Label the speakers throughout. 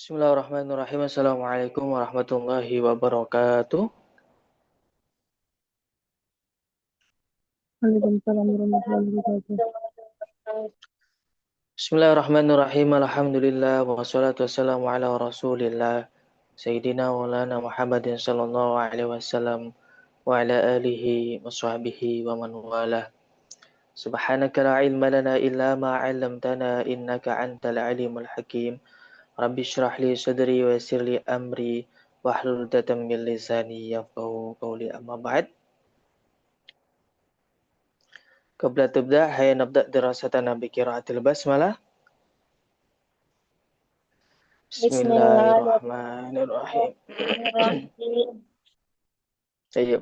Speaker 1: Bismillahirrahmanirrahim. Assalamualaikum warahmatullahi wabarakatuh.
Speaker 2: Waalaikumsalam warahmatullahi wabarakatuh.
Speaker 1: Bismillahirrahmanirrahim. Alhamdulillah wassalatu wassalamu ala Rasulillah Sayyidina Maulana Muhammadin sallallahu alaihi wasallam wa ala alihi wa sahbihi wa man walah. Subhanaka la ilma lana illa ma 'allamtana innaka antal alimul hakim. Rabbi shrah li sadri wa yassir li amri wahlul 'uqdatam min lisani yafqahu qawli amma ba'd. قبل تبدأ هيا نبدأ دراستنا بقراءة البسملة. بسم الله الرحمن الرحيم.
Speaker 3: Bismillahirrahmanirrahim.
Speaker 1: Baik.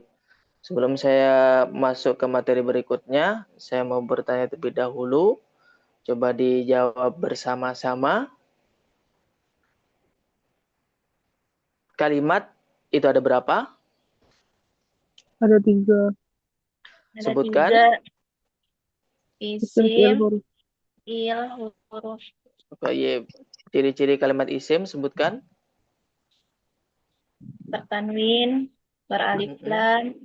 Speaker 1: Sebelum saya masuk ke materi berikutnya, saya mau bertanya terlebih dahulu. Coba dijawab bersama-sama. Kalimat itu ada berapa?
Speaker 2: Ada 3
Speaker 3: Ada
Speaker 1: Sebutkan.
Speaker 3: 3
Speaker 2: isim fi'il
Speaker 3: isim,
Speaker 2: huruf.
Speaker 3: fi'il, huruf.
Speaker 1: Baik. Ciri-ciri kalimat isim sebutkan.
Speaker 3: Bertanwin, beralif lam,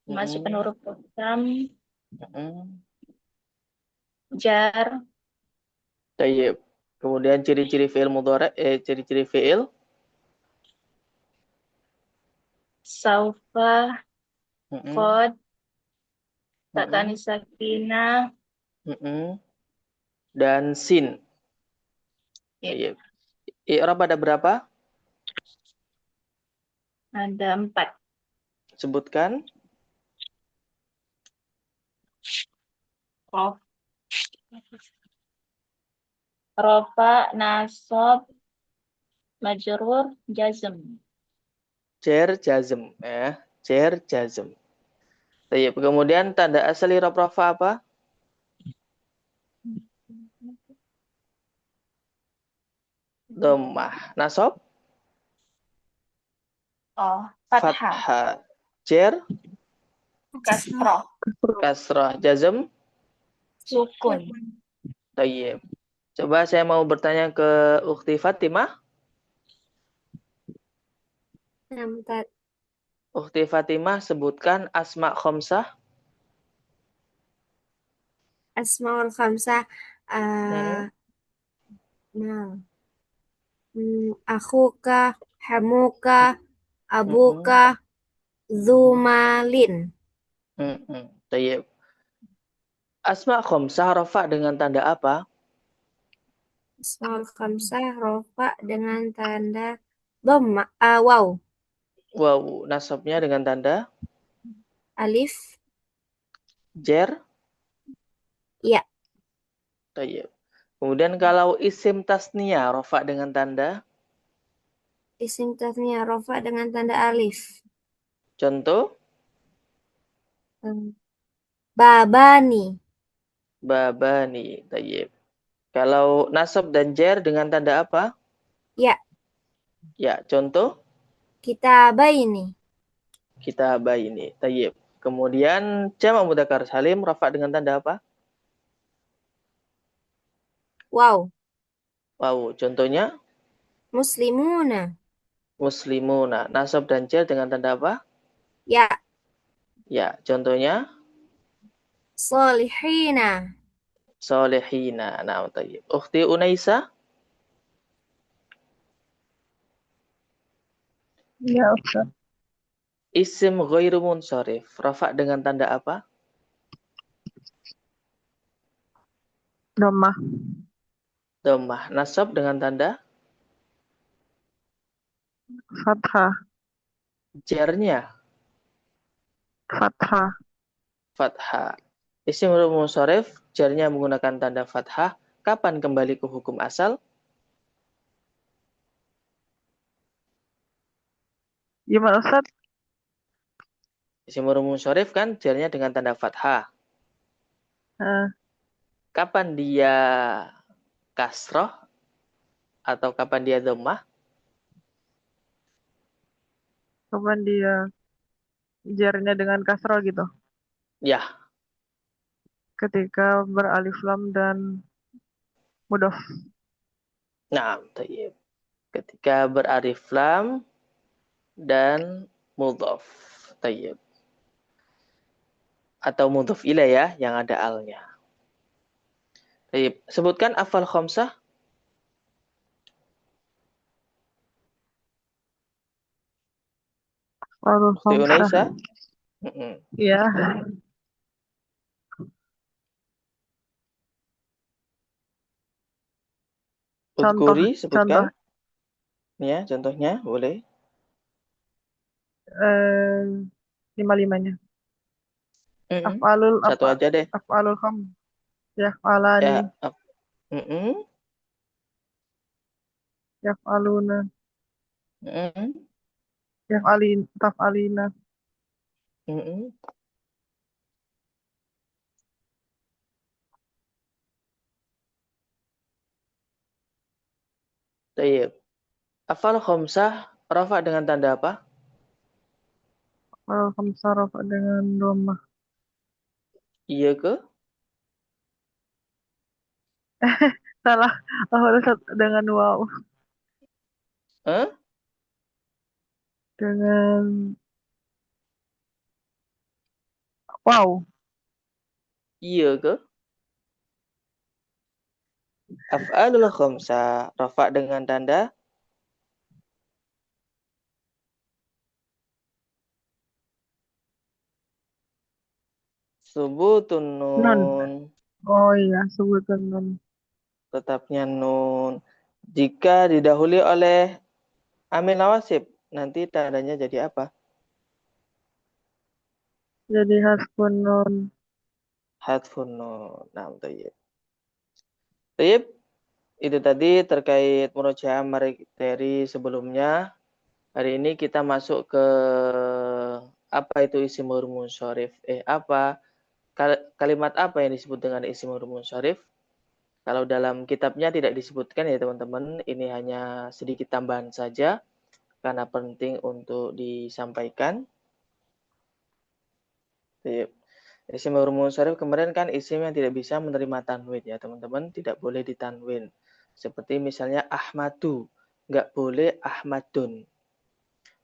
Speaker 3: masukkan huruf qasam, jar,
Speaker 1: Baik. Kemudian ciri-ciri fi'il mudhari, ciri-ciri fi'il.
Speaker 3: saufa, qad, tak tanis sakinah,
Speaker 1: Dan sin.
Speaker 3: ya,
Speaker 1: Baik. I'rab ada berapa?
Speaker 3: ada 4.
Speaker 1: Sebutkan.
Speaker 3: Rof, rofa, nasab, majrur, jazm.
Speaker 1: Jar jazm, ya. Jar jazm. Baik. Kemudian tanda asal i'rab rafa apa? Dhammah. Nasab?
Speaker 3: Oh, fathah,
Speaker 1: Fathah. Jar
Speaker 3: kasrah,
Speaker 1: kasrah. Jazm?
Speaker 3: sukun.
Speaker 1: Baik. Coba saya mau bertanya ke Ukhti Fatimah. Ukhti Fatimah sebutkan asma khamsah.
Speaker 4: Asmaul khamsah akhuka, hamuka, abuka, zumalin.
Speaker 1: Baik. Asma khamsah rafa dengan tanda apa?
Speaker 4: Asmaul khamsah rofa dengan tanda dhamma, waw,
Speaker 1: Wow. Nasabnya dengan tanda
Speaker 4: alif,
Speaker 1: jar.
Speaker 4: ya.
Speaker 1: Baik. Kemudian kalau isim tasniyah rafa dengan tanda?
Speaker 4: Isim tasniyah rofa dengan tanda alif.
Speaker 1: Contoh?
Speaker 4: Babani.
Speaker 1: Babani. Baik. Kalau nasab dan jar dengan tanda apa?
Speaker 4: Ya.
Speaker 1: Ya, contoh?
Speaker 4: Kitabaini.
Speaker 1: Kitabaini. Baik. Kemudian jamak mudzakkar salim rafa dengan tanda apa?
Speaker 4: Waw.
Speaker 1: Wow. Contohnya?
Speaker 4: Muslimuna.
Speaker 1: Muslimuna. Nasab dan jar dengan tanda apa?
Speaker 4: Ya.
Speaker 1: Ya, contohnya?
Speaker 4: Solihina.
Speaker 1: Solihina. Nah, baik. Ukhti Unaisa?
Speaker 2: Ya, Ustaz.
Speaker 1: Isim ghairu munsharif rafa dengan tanda apa?
Speaker 2: Dhammah.
Speaker 1: Dhammah. Nasab dengan tanda
Speaker 2: Fathah.
Speaker 1: jarnya
Speaker 2: Fathah.
Speaker 1: fathah. Isim ghairu munsharif jarnya menggunakan tanda fathah. Kapan kembali ke hukum asal?
Speaker 2: Gimana, Ustaz?
Speaker 1: Isim ghairu munsharif kan jarnya dengan tanda fathah. Kapan dia kasroh atau kapan dia dhammah?
Speaker 2: Kapan dia jarnya dengan kasroh gitu?
Speaker 1: Ya.
Speaker 2: Ketika beralif lam dan mudhof.
Speaker 1: Nah, baik. ketika beralif lam dan mudhaf. Tayyib. Atau mudhaf ilaih ya, yang ada alnya. Tayyib. Sebutkan afal khamsah.
Speaker 2: Alul
Speaker 1: Ukhti Unaisa.
Speaker 2: khamsah. Ya,
Speaker 1: Udkuri,
Speaker 2: contoh
Speaker 1: sebutkan. Ya, contohnya boleh.
Speaker 2: lima-limanya.
Speaker 1: Mm-mm.
Speaker 2: Af'alul
Speaker 1: Satu
Speaker 2: apa?
Speaker 1: aja deh.
Speaker 2: Af'alul kham. Yaf'alani,
Speaker 1: Ya. Mm-mm.
Speaker 2: yaf'aluna,
Speaker 1: Mm-mm.
Speaker 2: yaf'alin, taf'alina.
Speaker 1: Mm-mm. Tayyib. Afal khamsah rafa dengan tanda apa?
Speaker 2: Af'alul khamsah rafa dengan dhammah.
Speaker 1: Iya ke?
Speaker 2: Salah. Af'alul dengan waw.
Speaker 1: Eh?
Speaker 2: Dengan waw.
Speaker 1: Iya ke? Af'alul khamsah rafa dengan tanda subutun
Speaker 2: Nun.
Speaker 1: nun.
Speaker 2: Oh iya, sebutan nun.
Speaker 1: Tetapnya nun. Jika didahului oleh amil nawasib, nanti tandanya jadi apa?
Speaker 2: Jadi hasbun nun.
Speaker 1: Hadfun nun. Nah, tayyib. Tayyib, itu tadi terkait murojaah materi sebelumnya. Hari ini kita masuk ke apa itu isimul munsharif. Kalimat apa yang disebut dengan isimul munsharif? Kalau dalam kitabnya tidak disebutkan ya teman-teman, ini hanya sedikit tambahan saja karena penting untuk disampaikan. Isim munsharif kemarin kan isim yang tidak bisa menerima tanwin ya teman-teman, tidak boleh ditanwin. Seperti misalnya Ahmadu, nggak boleh Ahmadun.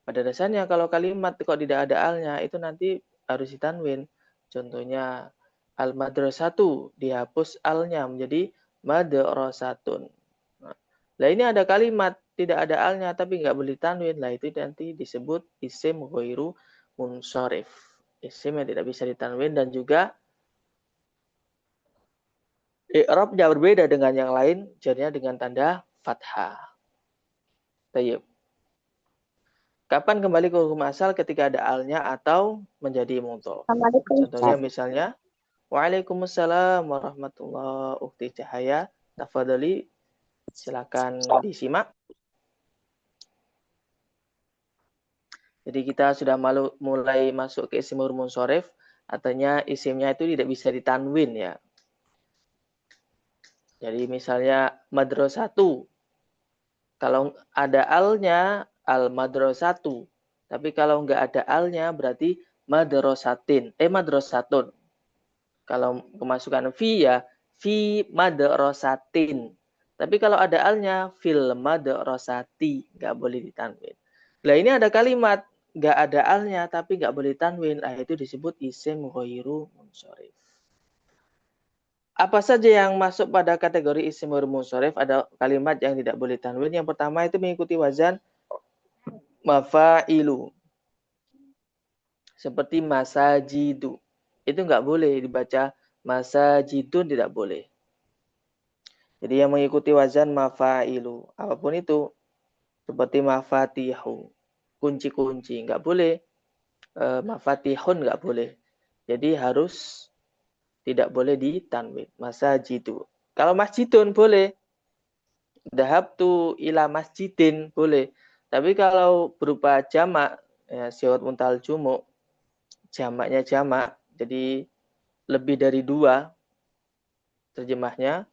Speaker 1: Pada dasarnya kalau kalimat kok tidak ada alnya itu nanti harus ditanwin. Contohnya al-madrasatu dihapus alnya menjadi madrasatun. Nah, ini ada kalimat tidak ada alnya tapi nggak boleh ditanwin. Lah itu nanti disebut isim ghairu munsharif. Isim yang tidak bisa ditanwin dan juga i'rabnya berbeda dengan yang lain, jadinya dengan tanda fathah. Tayyib. Kapan kembali ke hukum asal ketika ada alnya atau menjadi mudhaf?
Speaker 4: Assalamualaikum,
Speaker 1: Contohnya
Speaker 4: Ustaz.
Speaker 1: misalnya, Waalaikumsalam warahmatullahi Ukhti Cahaya. Tafadhali, silakan disimak. Jadi kita sudah mulai masuk ke isim munsharif, artinya isimnya itu tidak bisa ditanwin ya. Jadi misalnya madrasatu, kalau ada alnya al-madrasatu. Tapi kalau nggak ada alnya berarti madrasatun. Kalau kemasukan fi ya fi madrasatin. Tapi kalau ada alnya fil madrasati, nggak boleh ditanwin. Nah ini ada kalimat nggak ada alnya tapi nggak boleh ditanwin. Nah itu disebut isim ghairu munsharif. Apa saja yang masuk pada kategori isim ghairu munsharif? Ada kalimat yang tidak boleh tanwin. Yang pertama itu mengikuti wazan mafa'ilu. Seperti masajidu. Itu nggak boleh dibaca masajidun, tidak boleh. Jadi yang mengikuti wazan mafa'ilu. Apapun itu. Seperti mafatihu. Kunci-kunci. Nggak boleh. Mafatihun nggak boleh. Jadi harus tidak boleh ditanwin. Masajidu. Kalau masjidun boleh. Dhahabtu ila masjidin boleh. Tapi kalau berupa jamak, ya, siwat muntal jumuk, jamaknya jamak, jadi lebih dari 2 terjemahnya,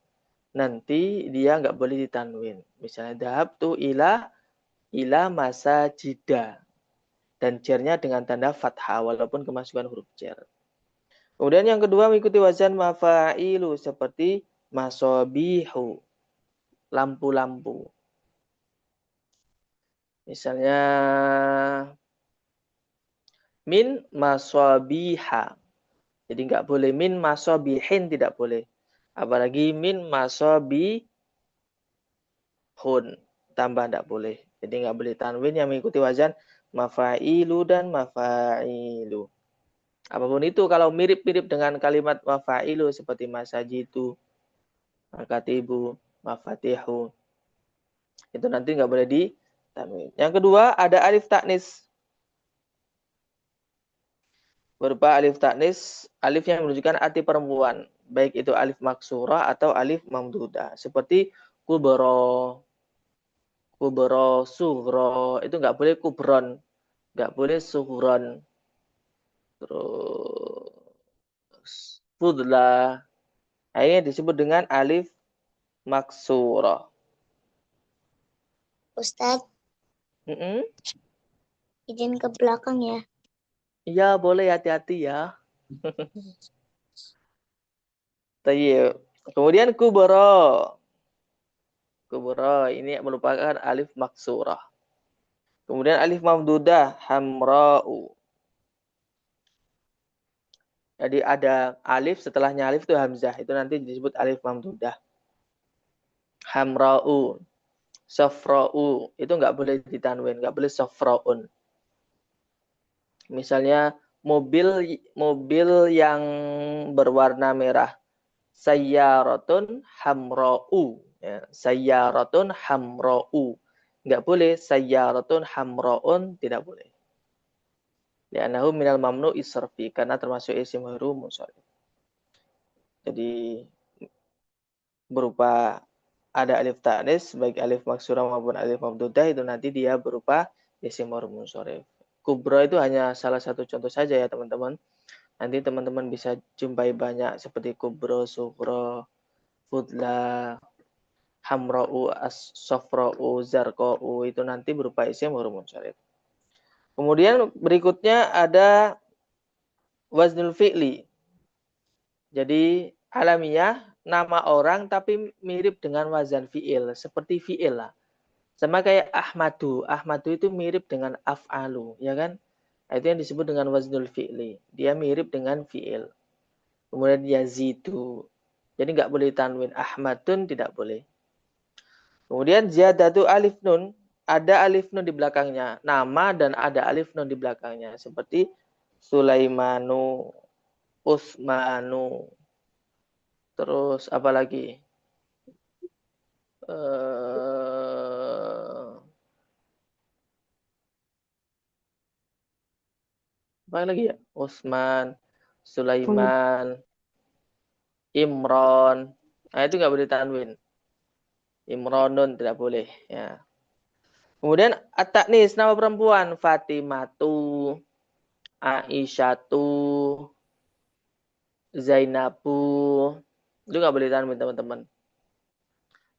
Speaker 1: nanti dia nggak boleh ditanwin. Misalnya dhahabtu ila masajida. Dan jernya dengan tanda fathah walaupun kemasukan huruf jer. Kemudian yang kedua mengikuti wazan mafa'ilu seperti masobihu, lampu-lampu. Misalnya min masabiha. Jadi nggak boleh min masabihin, tidak boleh. Apalagi min masobihun, tambah nggak boleh. Jadi nggak boleh tanwin yang mengikuti wazan mafa'ilu dan mafa'ilu. Apapun itu, kalau mirip-mirip dengan kalimat mafa'ilu seperti masajitu, makatibu, mafatihu, itu nanti nggak boleh di tanwin. Yang kedua ada alif taknis. Berupa alif taknis, alif yang menunjukkan arti perempuan, baik itu alif maksurah atau alif mamdudah, seperti kubro, sugro, itu nggak boleh kubron, nggak boleh sugron, terus fudla, ini disebut dengan alif maksurah.
Speaker 4: Ustadz, izin ke belakang ya.
Speaker 1: Iya, boleh, hati-hati ya. Tayyib. Kemudian kubro. Kubro ini merupakan alif maksurah. Kemudian alif mamdudah, hamra'u. Jadi ada alif, setelahnya alif itu hamzah. Itu nanti disebut alif mamdudah. Hamra'u. Safra'u. Itu nggak boleh ditanwin, nggak boleh safra'un. Misalnya mobil yang berwarna merah. Sayyaratun hamra'u. Ya, sayyaratun hamra'u. Nggak boleh sayyaratun hamra'un, tidak boleh. Li'annahu minal mamnu isarfi, karena termasuk isim huru munsharif. Jadi berupa ada alif ta'nis, baik alif maksurah maupun alif mamdudah, itu nanti dia berupa isim huru munsharif. Kubro itu hanya salah satu contoh saja ya teman-teman. Nanti teman-teman bisa jumpai banyak seperti kubro, sugro, fudla, hamra'u, as-safra'u, zarqa'u, itu nanti berupa isim huruf munsharif. Kemudian berikutnya ada waznul fi'li. Jadi alamiah, nama orang tapi mirip dengan wazan fi'il, seperti fi'il lah. Sama kayak Ahmadu. Ahmadu itu mirip dengan af'alu, ya kan? Itu yang disebut dengan waznul fi'li. Dia mirip dengan fi'il. Kemudian yazidu. Jadi nggak boleh tanwin. Ahmadun tidak boleh. Kemudian ziyadatu alif nun. Ada alif nun di belakangnya. Nama dan ada alif nun di belakangnya. Seperti Sulaimanu, Utsmanu. Terus apa lagi? Apa lagi ya? Utsman, Sulaiman, Imron. Nah, itu nggak boleh tanwin. Imronun tidak boleh. Ya. Kemudian at-taknis, nama perempuan. Fatimatu, Aisyatu, Zainabu. Itu nggak boleh tanwin teman-teman.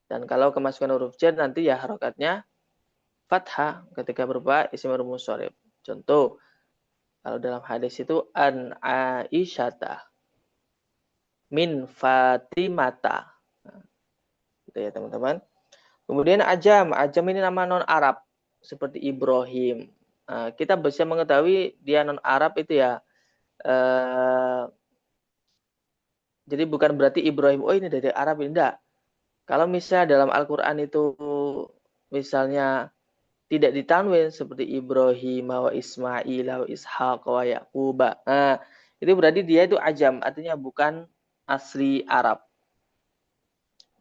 Speaker 1: Dan kalau kemasukan huruf jar nanti ya harokatnya fathah ketika berupa isim huruf munsharif. Contoh, kalau dalam hadis itu an Aisyata min Fatimata. Nah, gitu ya teman-teman. Kemudian ajam ini nama non Arab seperti Ibrahim. Nah, kita bisa mengetahui dia non Arab itu ya. Jadi bukan berarti Ibrahim, oh ini dari Arab, ini enggak. Kalau misalnya dalam Al-Quran itu misalnya tidak ditanwin seperti Ibrahim wa Ismail wa Ishaq wa Yaqub. Nah, itu berarti dia itu ajam, artinya bukan asli Arab.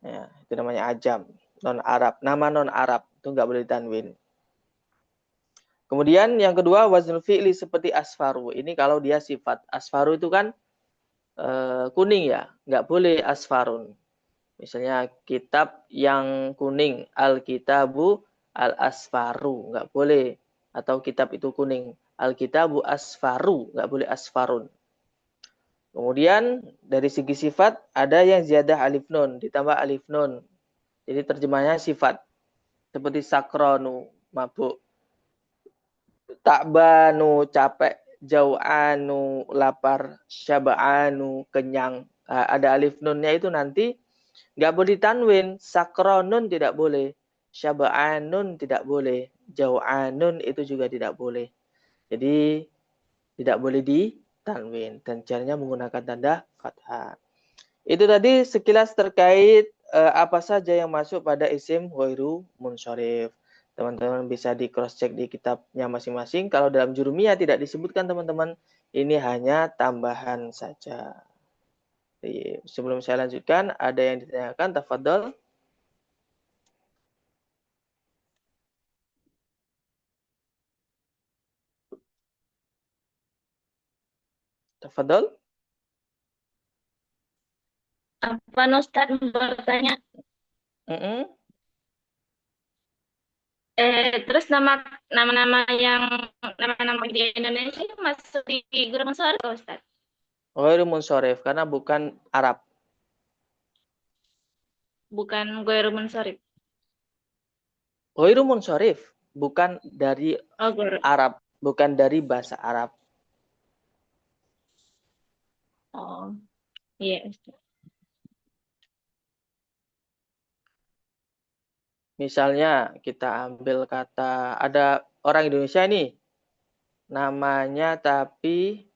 Speaker 1: Ya, itu namanya ajam, non-Arab. Nama non-Arab, itu nggak boleh ditanwin. Kemudian yang kedua, waznul fi'li seperti asfaru. Ini kalau dia sifat. Asfaru itu kan kuning ya, nggak boleh asfarun. Misalnya kitab yang kuning, al-kitabu al-asfaru, nggak boleh. Atau kitab itu kuning, al-kitabu asfaru, nggak boleh asfarun. Kemudian dari segi sifat ada yang ziyadah alif nun, ditambah alif nun. Jadi terjemahnya sifat. Seperti sakronu, mabuk. Takbanu, capek. Jau'anu, lapar. Syaba'anu, kenyang. Ada alif nunnya itu nanti nggak boleh ditanwin. Sakronun tidak boleh. Syaba'anun tidak boleh. jau'anun itu juga tidak boleh. Jadi tidak boleh ditanwin dan caranya menggunakan tanda fathah. Itu tadi sekilas terkait apa saja yang masuk pada isim ghairu munsharif. Teman-teman bisa di cross check di kitabnya masing-masing. Kalau dalam Jurumiyah tidak disebutkan teman-teman, ini hanya tambahan saja. Jadi, sebelum saya lanjutkan, ada yang ditanyakan, tafadhol. Tafadhol.
Speaker 3: Apa Ustaz bertanya? Terus nama-nama di Indonesia itu masuk di guru munsharif Ustaz?
Speaker 1: Ghairu munsharif karena bukan Arab.
Speaker 3: Bukan ghairu munsharif.
Speaker 1: Ghairu munsharif bukan dari
Speaker 3: Oh, ghairu.
Speaker 1: Arab, bukan dari bahasa Arab.
Speaker 3: Oh, iya Ustaz.
Speaker 1: Misalnya kita ambil kata, ada orang Indonesia nih, namanya tapi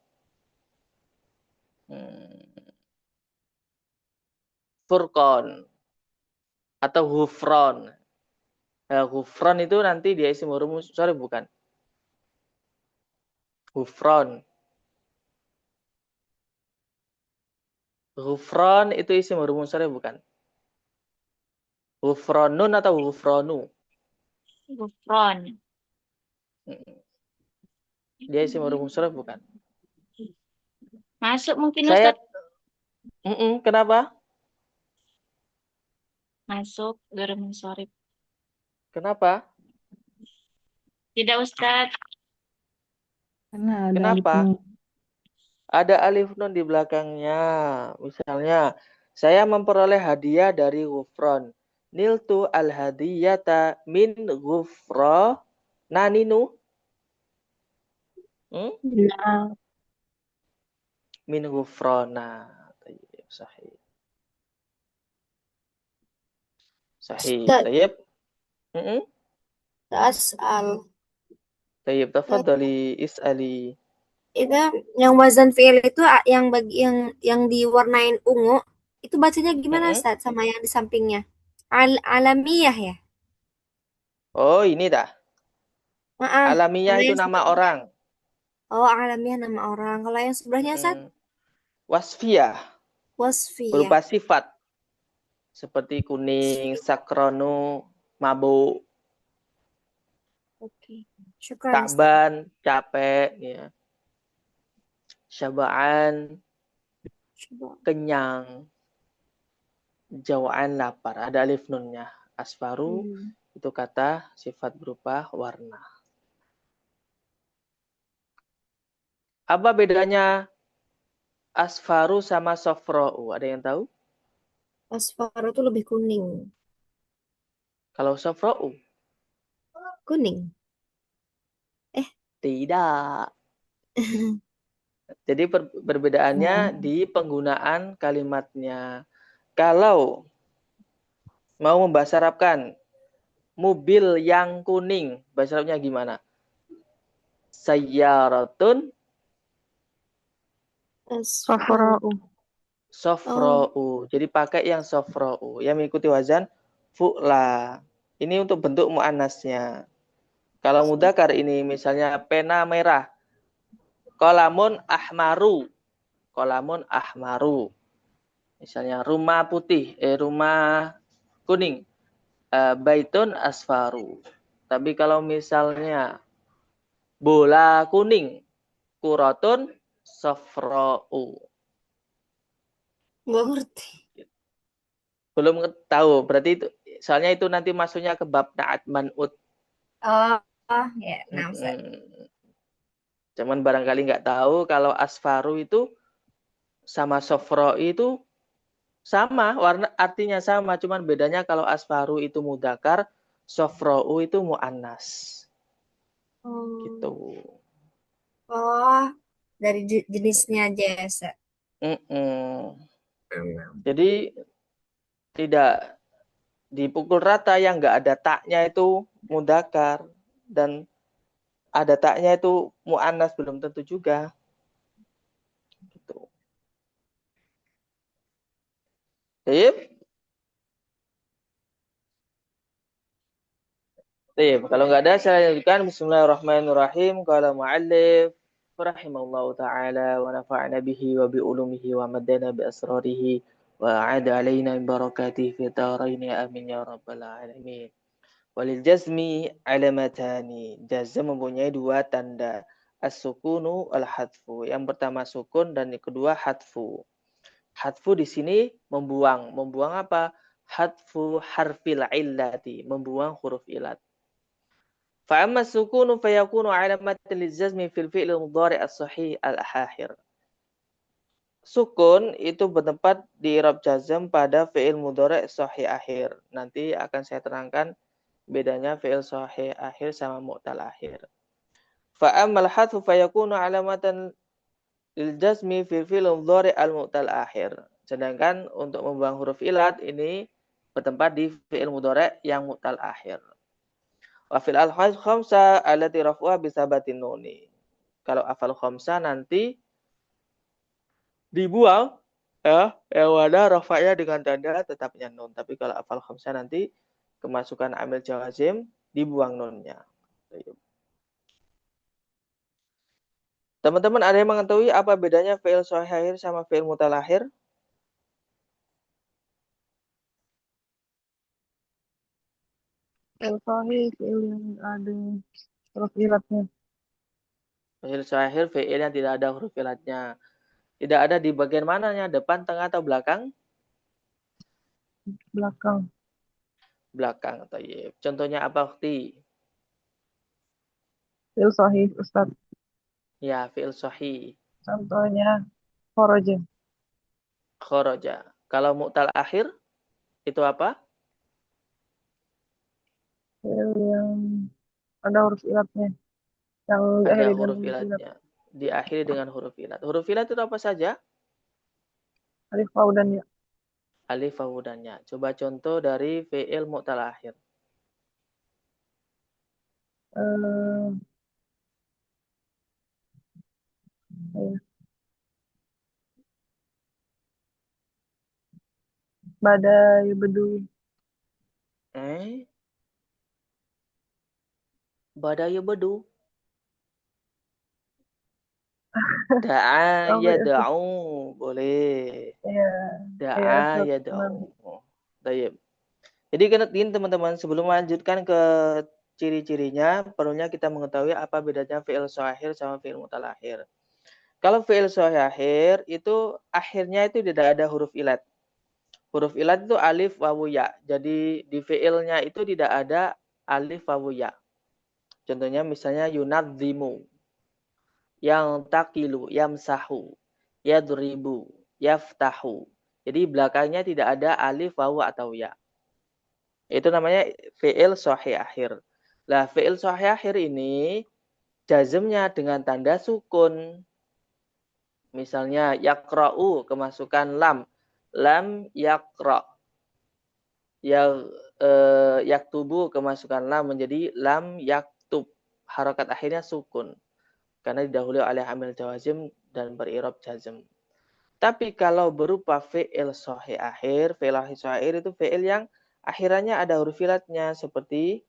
Speaker 1: Furqon atau Hufron. Nah, Hufron itu nanti dia isim ghairu munsharif bukan? Hufron. Hufron itu isim ghairu munsharif bukan? Hufronun atau Hufronu?
Speaker 3: Gufron.
Speaker 1: Dia isim ghairu munsharif bukan?
Speaker 3: Masuk mungkin
Speaker 1: Saya
Speaker 3: Ustaz?
Speaker 1: Kenapa?
Speaker 3: Masuk ghairu munsharif.
Speaker 1: Kenapa?
Speaker 3: Tidak Ustaz.
Speaker 2: Karena ada alif
Speaker 1: Kenapa?
Speaker 2: nun.
Speaker 1: Ada alif nun di belakangnya. Misalnya, saya memperoleh hadiah dari Ghufron. Niltu al-hadiyata min Ghufro naninu.
Speaker 2: Iya.
Speaker 1: Min Ghufrona. Sahih. Sahih.
Speaker 4: Ustaz,
Speaker 1: Tayyib.
Speaker 4: as'al.
Speaker 1: Tayyib. Tafadhali is'ali.
Speaker 4: Itu yang wazan fi'il itu yang diwarnain ungu, itu bacanya gimana Ustaz sama yang di sampingnya? Alamiyah ya?
Speaker 1: Oh, ini dah. Alamiah
Speaker 4: Kalau
Speaker 1: itu
Speaker 4: yang
Speaker 1: nama
Speaker 4: sebelahnya,
Speaker 1: orang.
Speaker 4: oh alamiyah nama orang. Kalau yang sebelahnya Ustaz,
Speaker 1: Wasfiyah.
Speaker 4: wasfiyah.
Speaker 1: Berupa sifat. Seperti kuning, sakronu, mabuk,
Speaker 4: Oke. Syukran Ustaz.
Speaker 1: takban, capek, ya. Syaba'an,
Speaker 4: Coba.
Speaker 1: kenyang. Jawaan, lapar. Ada alif nunnya. Asfaru itu kata sifat berupa warna. Apa bedanya asfaru sama sofro'u? Ada yang tahu?
Speaker 4: Asfar itu lebih kuning.
Speaker 1: Kalau sofro'u?
Speaker 4: Kuning.
Speaker 1: Tidak. Jadi perbedaannya di penggunaan kalimatnya. Kalau mau membahasa Arabkan mobil yang kuning, bahasa Arabnya gimana? Sayyaratun
Speaker 2: Safra'u.
Speaker 1: sofro'u. Jadi pakai yang sofro'u. Yang mengikuti wazan fu'la. Ini untuk bentuk mu'annasnya. Kalau mudzakkar ini misalnya pena merah. Kolamun ahmaru. Kolamun ahmaru. Misalnya rumah putih, rumah kuning. Baitun asfaru. Tapi kalau misalnya bola kuning, kurotun sofro'u.
Speaker 4: Nggak ngerti.
Speaker 1: Belum tahu, berarti itu soalnya itu nanti masuknya ke bab na'at man'ut.
Speaker 4: Oh, ya, nah Ustaz.
Speaker 1: Cuman barangkali nggak tahu kalau asfaru itu sama sofro itu sama, warna artinya sama, cuman bedanya kalau asfaru itu mudzakkar, sofro'u itu mu'annas. Gitu.
Speaker 4: Oh, dari jenisnya aja ya Ustaz.
Speaker 1: Jadi tidak dipukul rata, yang nggak ada taknya itu mudzakkar, dan ada taknya itu mu'annas belum tentu juga. Gitu. Kalau nggak ada saya lanjutkan. Bismillahirrahmanirrahim. Qala mu'allif rahimahullahu ta'ala wa nafa'na bihi wa bi ulumihi wa maddana bi asrarihi wa a'ada alaina min barakatihi fi darain amin ya rabbal alamin. Walil jazmi alamatani. Jazm mempunyai dua tanda. As-sukunu al-hadfu. Yang pertama sukun dan yang kedua hadfu. Hadfu di sini membuang. Membuang apa? Hadfu harfil illati. Membuang huruf ilat. Fa'amma sukunu fayakunu alamatan lil-jazmi fil fi'l mudhari' as-sahih al-akhir. Sukun itu bertempat di i'rab jazm pada fi'il mudhari' sahih akhir. Nanti akan saya terangkan bedanya fi'il sahih akhir sama mu'tal akhir. Fa'ammal hadfu fayakunu alamatan lil jazmi fil fi'il mudhari' al-mu'tal akhir. Sedangkan untuk membuang huruf ilat ini bertempat di fi'il mudhari' yang mu'tal akhir. Wa fil al-haj khamsa allati raf'uha bi sabatin nuni. Kalau afal khamsa nanti dibuang ya, yang mana rafa'nya dengan tanda tetapnya nun. Tapi kalau afal khamsa nanti kemasukan amil jawazim dibuang nunnya. Teman-teman ada yang mengetahui apa bedanya fi'il sahih akhir sama fi'il mu'tal akhir?
Speaker 2: Fi'il sahih, fi'il yang ada huruf ilatnya.
Speaker 1: Fi'il sahih akhir fi'il yang tidak ada huruf ilatnya. Tidak ada di bagian mananya? Depan, tengah, atau belakang?
Speaker 2: Belakang.
Speaker 1: Belakang. Tayyib. Contohnya apa, Ukhti?
Speaker 2: Fi'il sahih, Ustaz.
Speaker 1: Ya, fi'il sahih.
Speaker 2: Contohnya kharaja.
Speaker 1: Kharaja. Kalau mu'tal akhir, itu apa?
Speaker 2: Fi'il yang ada huruf ilatnya. Yang
Speaker 1: Ada
Speaker 2: diakhiri dengan
Speaker 1: huruf
Speaker 2: huruf ilat.
Speaker 1: ilatnya. Diakhiri dengan huruf ilat. Huruf ilat itu apa saja?
Speaker 2: Alif, waw, dan ya.
Speaker 1: Alif, wawu, dan ya. Coba contoh dari fi'il mu'tal akhir.
Speaker 2: Ya. Badai bedu.
Speaker 1: Badai bedu. Da'a yada'u. Boleh.
Speaker 2: Ya.
Speaker 1: Da'a
Speaker 2: Ya,
Speaker 1: yada'u. Baik. Jadi teman-teman sebelum melanjutkan ke ciri-cirinya, perlunya kita mengetahui apa bedanya fi'il sahih akhir sama fi'il mu'tal akhir. Kalau fi'il sahih akhir itu akhirnya itu tidak ada huruf ilat. Huruf ilat itu alif, wawu, ya. Jadi di fi'ilnya itu tidak ada alif, wawu, ya. Contohnya misalnya yunadzimu, yang takilu, yamsahu, yadribu, yaftahu. Jadi belakangnya tidak ada alif, wawu, atau ya. Itu namanya fi'il sahih akhir. Lah, fi'il sahih akhir ini jazmnya dengan tanda sukun. Misalnya yaqra'u kemasukan lam. Lam yaqra'. Yaktubu kemasukan lam menjadi lam yaktub. Harokat akhirnya sukun. Karena didahului oleh amil jawazim dan berirob jazm. Tapi kalau berupa fi'il sahih akhir, fi'il sahih akhir itu fi'il yang akhirannya ada huruf ilatnya seperti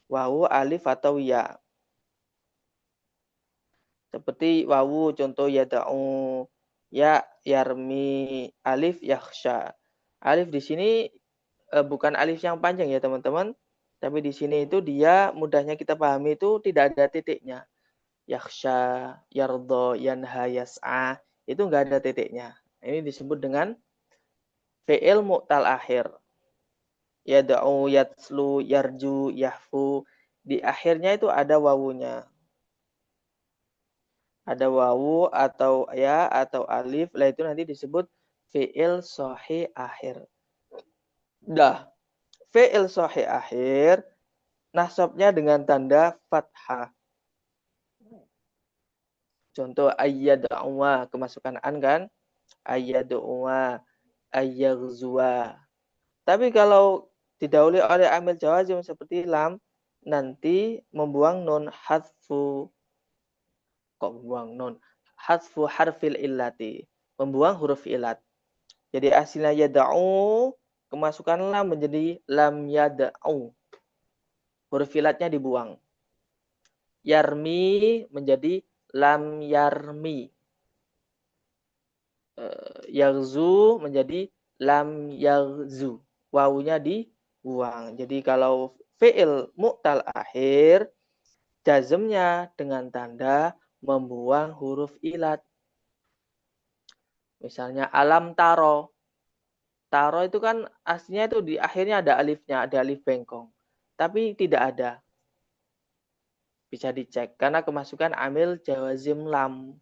Speaker 1: wawu, alif, atau ya. Seperti wawu, contoh yada'u, ya, yarmi, alif, yakhsha. Alif di sini bukan alif yang panjang ya teman-teman. Tapi di sini itu dia mudahnya kita pahami itu tidak ada titiknya. Yakhsha, yardo, yanha, yas'a. Itu nggak ada titiknya. Ini disebut dengan fi'il mu'tal akhir. Yada'u, yatslu, yarju, yahfu. Di akhirnya itu ada wawunya. Ada wawu atau ya atau alif. Lah itu nanti disebut fi'il sahih akhir. Dah. Fi'il sahih akhir. Nasabnya dengan tanda fathah. Contoh ayyada'uwa. Kemasukan an kan. Ayyada'uwa. Ayyaghzuwa. Tapi kalau didahului oleh amil jawazim seperti lam, nanti membuang nun hadfu harfil illati, membuang huruf ilat. Jadi aslinya yad'u, kemasukan lam menjadi lam yad'u. Huruf ilatnya dibuang. Yarmi menjadi lam yarmi. Yaghzu menjadi lam yaghzu. Wawunya dibuang. Jadi kalau fi'il mu'tal akhir, jazmnya dengan tanda membuang huruf ilat. Misalnya alam taro. Taro itu kan aslinya itu di akhirnya ada alifnya, ada alif bengkong. Tapi tidak ada. Bisa dicek karena kemasukan amil jawazim lam.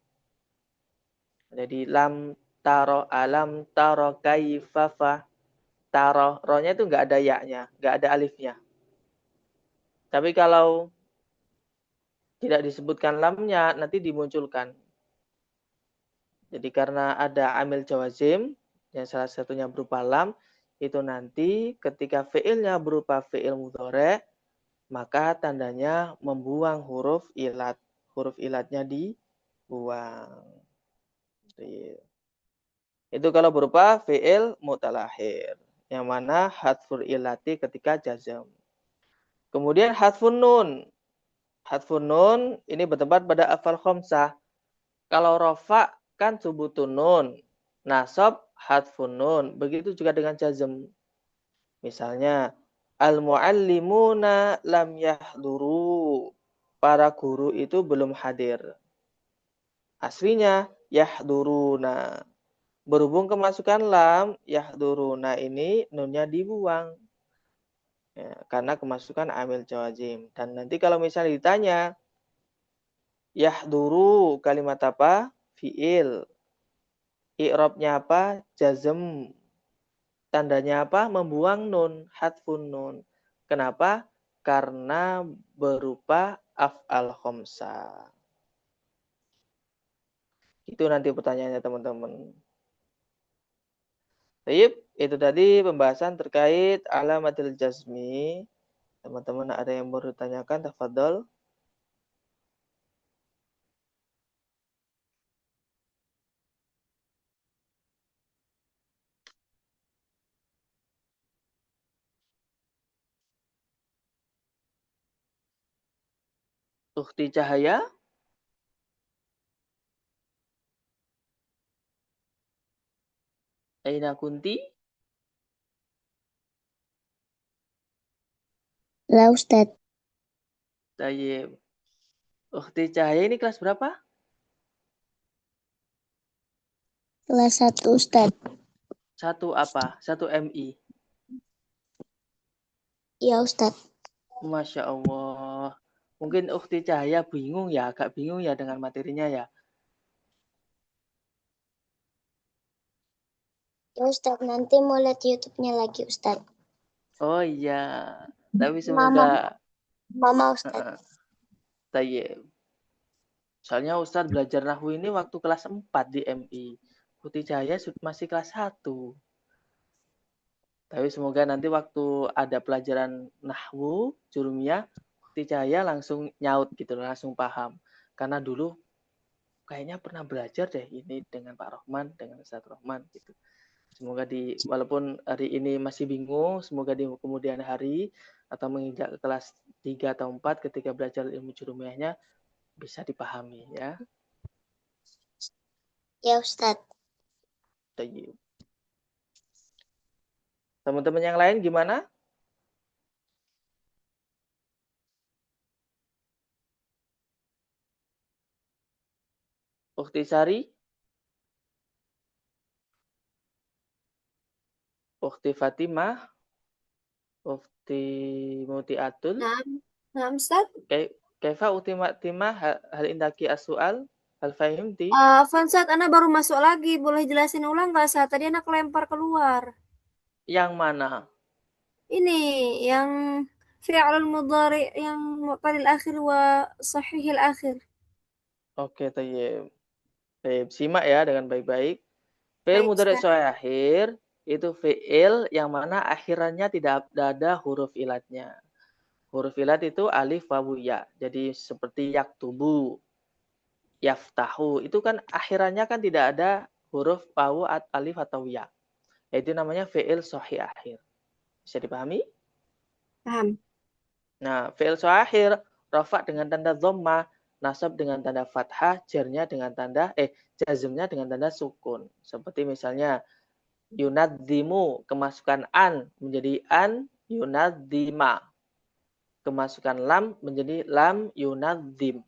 Speaker 1: Jadi lam taro, alam taro kaifafa. Taro, rohnya itu nggak ada ya-nya, nggak ada alifnya. Tapi kalau tidak disebutkan lamnya, nanti dimunculkan. Jadi karena ada amil jawazim, yang salah satunya berupa lam, itu nanti ketika fi'ilnya berupa fi'il mudhari', maka tandanya membuang huruf ilat. Huruf ilatnya dibuang. Itu kalau berupa fi'il mu'tal akhir. Yang mana hadful ilati ketika jazm. Kemudian hadfun nun. Hadfun nun ini bertempat pada afal khamsah. Kalau rofa kan subutun nun. Nasab hadfun nun. Begitu juga dengan jazm. Misalnya, al-muallimuna lam yahduru. Para guru itu belum hadir. Aslinya, yahduruna. Berhubung kemasukan lam, yahduruna ini nunnya dibuang. Ya, karena kemasukan amil jawazim. Dan nanti kalau misalnya ditanya, yahduru kalimat apa? Fi'il. I'rabnya apa? Jazm. Tandanya apa? Membuang nun, hadfun nun. Kenapa? Karena berupa af'al khamsah. Itu nanti pertanyaannya teman-teman. Baik, itu tadi pembahasan terkait alamatil jazmi. Teman-teman ada yang baru tanyakan, tafadhol. Ukhti Cahaya. Aina kunti?
Speaker 5: Lah Ustadz,
Speaker 1: Tayyib. Ukhti Cahaya ini kelas berapa?
Speaker 5: kelas 1 Ustadz.
Speaker 1: Satu apa? Satu MI.
Speaker 5: Iya Ustadz.
Speaker 1: Masya Allah. Mungkin Ukhti Cahaya bingung ya, agak bingung ya dengan materinya ya.
Speaker 5: Ya Ustadz, nanti mau lihat YouTube-nya lagi Ustadz.
Speaker 1: Oh iya. Tapi semoga
Speaker 5: Mama Ustadz.
Speaker 1: Tayyib. Soalnya Ustadz belajar nahwu ini waktu kelas 4 di MI. Ukhti Cahaya masih kelas 1. Tapi semoga nanti waktu ada pelajaran nahwu, jurumiyah, Ukhti Cahaya langsung nyaut gitu, langsung paham. Karena dulu kayaknya pernah belajar deh ini dengan Pak Rohman, dengan Ustadz Rohman gitu. Semoga walaupun hari ini masih bingung, semoga di kemudian hari atau menginjak kelas 3 atau 4 ketika belajar ilmu jurumiyahnya bisa dipahami ya.
Speaker 5: Ya Ustadz.
Speaker 1: Tayyib. Teman-teman yang lain gimana? Ukhti Sari? Ukhti Fatimah? Ukhti Mutiatul?
Speaker 4: Nah, Ustaz.
Speaker 1: Kaifa Ukhti Fatimah hal indaki as-su'al? Hal fahimti?
Speaker 4: Fansat, Ana baru masuk lagi. Boleh jelasin ulang nggak, Ustaz? Tadi Ana kelempar keluar.
Speaker 1: Yang mana?
Speaker 4: Ini, yang fi'lul mudhari yang mu'talil akhir wa sahihil akhir.
Speaker 1: Oke, tayyib. Tayyib, simak ya dengan baik-baik. Fi'il
Speaker 4: Baik,
Speaker 1: mudhari'
Speaker 4: Ustaz.
Speaker 1: sahih akhir itu fi'il yang mana akhirannya tidak ada huruf ilatnya. huruf ilat itu alif wawu ya. Jadi seperti yaktubu, yaftahu, itu kan akhirannya kan tidak ada huruf wawu, alif atau ya. Itu namanya fi'il sahih akhir. Bisa dipahami?
Speaker 4: Paham.
Speaker 1: Nah, fi'il sahih akhir rafa dengan tanda dhammah, nasab dengan tanda fathah, jarnya dengan tanda jazmnya dengan tanda sukun. Seperti misalnya yunadzimu, kemasukan an menjadi an yunadzima. Kemasukan lam menjadi lam yunadzim.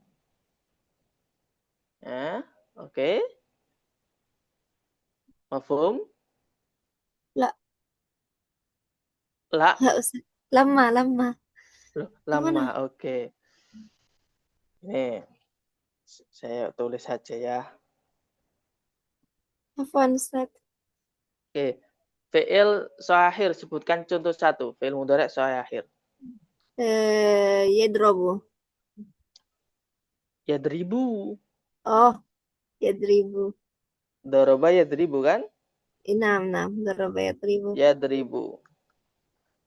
Speaker 1: Ya, oke. Mafhum?
Speaker 4: La,
Speaker 1: La.
Speaker 4: Ustaz. Lama.
Speaker 1: Loh,
Speaker 4: Gimana?
Speaker 1: lama, oke. Ini saya tulis saja ya.
Speaker 4: Afwan, Ustaz.
Speaker 1: Oke. Fi'il sahih, sebutkan contoh satu. Fi'il mudhari' sahih.
Speaker 4: Yadrobu.
Speaker 1: Yadribu.
Speaker 4: Oh, yadribu.
Speaker 1: Doroba yadribu kan?
Speaker 4: Enam. Daraba yadribu.
Speaker 1: Yadribu.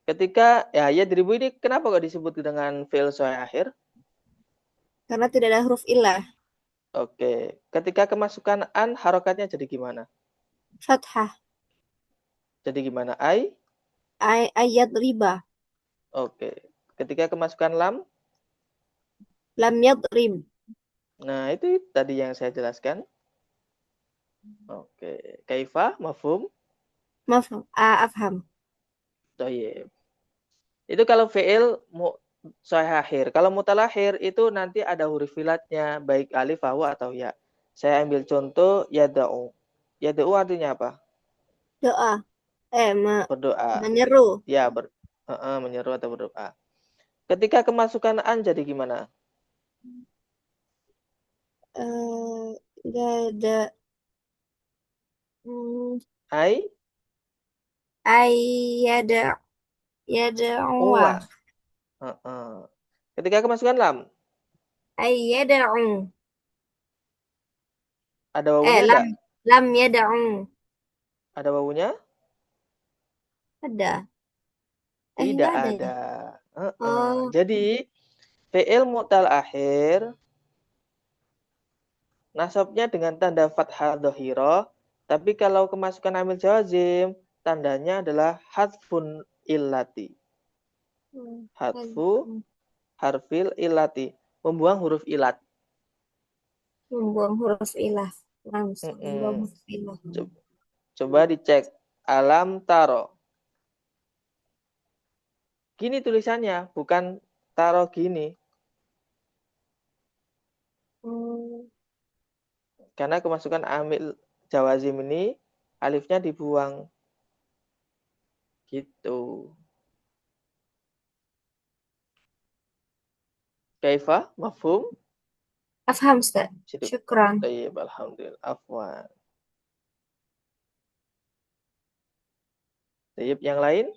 Speaker 1: Ketika yadribu ini kenapa kok disebut dengan fi'il sahih?
Speaker 4: Karena tidak ada huruf ilah.
Speaker 1: Oke. Ketika kemasukan an, harokatnya jadi gimana?
Speaker 4: Fathah.
Speaker 1: Jadi gimana?
Speaker 4: Ayat riba.
Speaker 1: Oke. Ketika kemasukan lam?
Speaker 4: Lam yadrib.
Speaker 1: Nah, itu tadi yang saya jelaskan. Oke. Kaifa? Mafhum?
Speaker 4: Mafhum. Afham.
Speaker 1: Thayyib. Itu kalau fi'il sahih akhir. Kalau mutalakhir itu nanti ada huruf ilatnya, baik alif, wawu atau ya. Saya ambil contoh yada'u. Yada'u artinya apa?
Speaker 4: Doa.
Speaker 1: Berdoa.
Speaker 4: Menyeru.
Speaker 1: Ya, menyeru atau berdoa. Ketika kemasukan an jadi gimana?
Speaker 4: Ada. Yada.
Speaker 1: Uwa.
Speaker 4: Yada'uwa.
Speaker 1: Ketika kemasukan lam,
Speaker 4: Yada'u.
Speaker 1: ada wawunya enggak?
Speaker 4: Lam yada'u.
Speaker 1: Ada wawunya?
Speaker 4: Ada.
Speaker 1: Tidak
Speaker 4: Enggak ada.
Speaker 1: ada.
Speaker 4: Oh.
Speaker 1: Jadi fi'il mu'tal akhir nasabnya dengan tanda fathah dhahirah, tapi kalau kemasukan amil jawazim tandanya adalah hadfun illati. Hadfu harfil illati, membuang huruf ilat.
Speaker 4: Membuang huruf ilah. Langsung membuang huruf ilah.
Speaker 1: Coba dicek alam taro. Gini tulisannya, bukan taro gini. Karena kemasukan amil jawazim ini alifnya dibuang. Gitu. Kaifa? Mafhum?
Speaker 4: Afham, Ustaz. Syukran.
Speaker 1: Tayyib, alhamdulillah. Afwan. Tayyib, yang lain?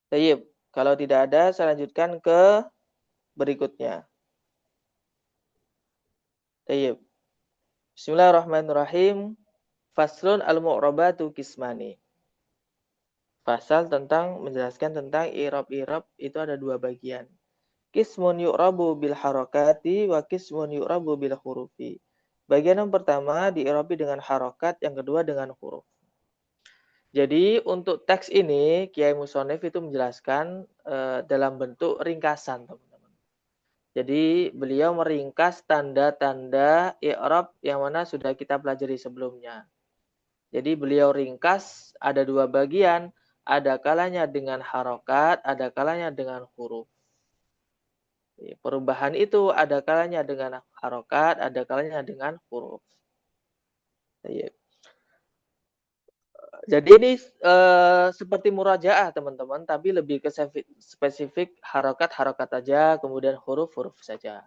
Speaker 1: Tayyib. Kalau tidak ada, saya lanjutkan ke berikutnya. Tayyib. Bismillahirrahmanirrahim. Faslun al-mu'rabatu kismani. Pasal tentang menjelaskan tentang i'rab-i'rab itu ada dua bagian. Kismun yu'rabu bil harakati wa kismun yu'rabu bil hurufi. Bagian yang pertama di'irabi dengan harokat, yang kedua dengan huruf. Jadi untuk teks ini Kiai Musonef itu menjelaskan dalam bentuk ringkasan, teman-teman. Jadi beliau meringkas tanda-tanda i'rab yang mana sudah kita pelajari sebelumnya. Jadi beliau ringkas ada dua bagian, ada kalanya dengan harokat, ada kalanya dengan huruf. Perubahan itu ada kalanya dengan harokat, ada kalanya dengan huruf. Jadi ini seperti murajaah teman-teman, tapi lebih ke spesifik harokat aja, kemudian huruf saja.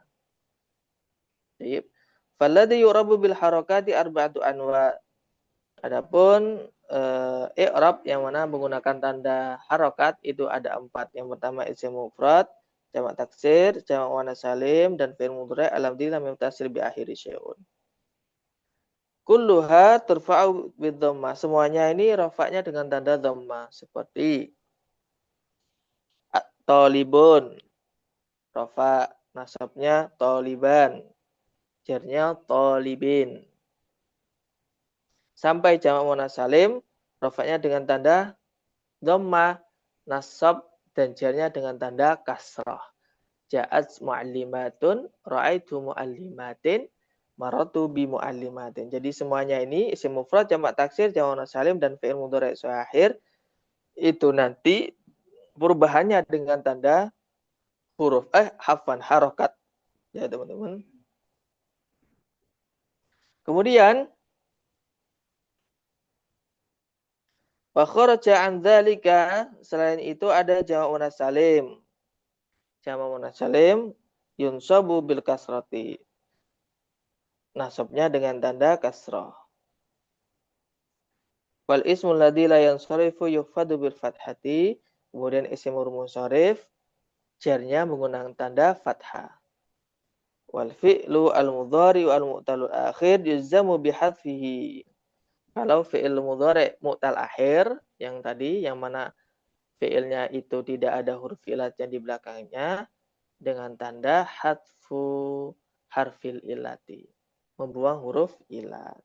Speaker 1: Falladhi yurabu bil harakati arba'atu anwa. Adapun i'rab yang mana menggunakan tanda harokat itu ada 4. Yang pertama isim mufrad, jamak taksir, jamak muannas salim, dan fi'il mudhari' alhamdulillah mim tasrif bi akhiri syai'un. Kulluha turfa'u bidhammah. Semuanya ini rafa'nya dengan tanda dhammah seperti talibun, rafa, nasabnya taliban, jarnya talibin. Sampai jamak muannas salim, rafa'nya dengan tanda dhammah, nasab dan jarnya dengan tanda kasrah. Ja'at mu'allimatun, ra'aitu mu'allimatin, maratu bi mu'allimatin. Jadi semuanya ini isim mufrad, jamak taksir, jamak muannas salim dan fi'il mudhari' akhir itu nanti perubahannya dengan tanda huruf harokat. Ya teman-teman. Kemudian wa kharaja an dzalika, selain itu ada jamak muannas salim. Jamak muannas salim yunsabu bil kasrati. Nasabnya dengan tanda kasrah. Wal ismul ladzi la yansarifu yufadu bil fathati. Kemudian isim munsharif jarnya menggunakan tanda fathah. Wal fi'lu al mudhari wal mu'talul akhir yuzzamu bi hadfihi. Kalau fi'il mudhari mu'tal akhir yang tadi, yang mana fi'ilnya itu tidak ada huruf ilatnya di belakangnya, dengan tanda hadfu harfil ilati, membuang huruf ilat.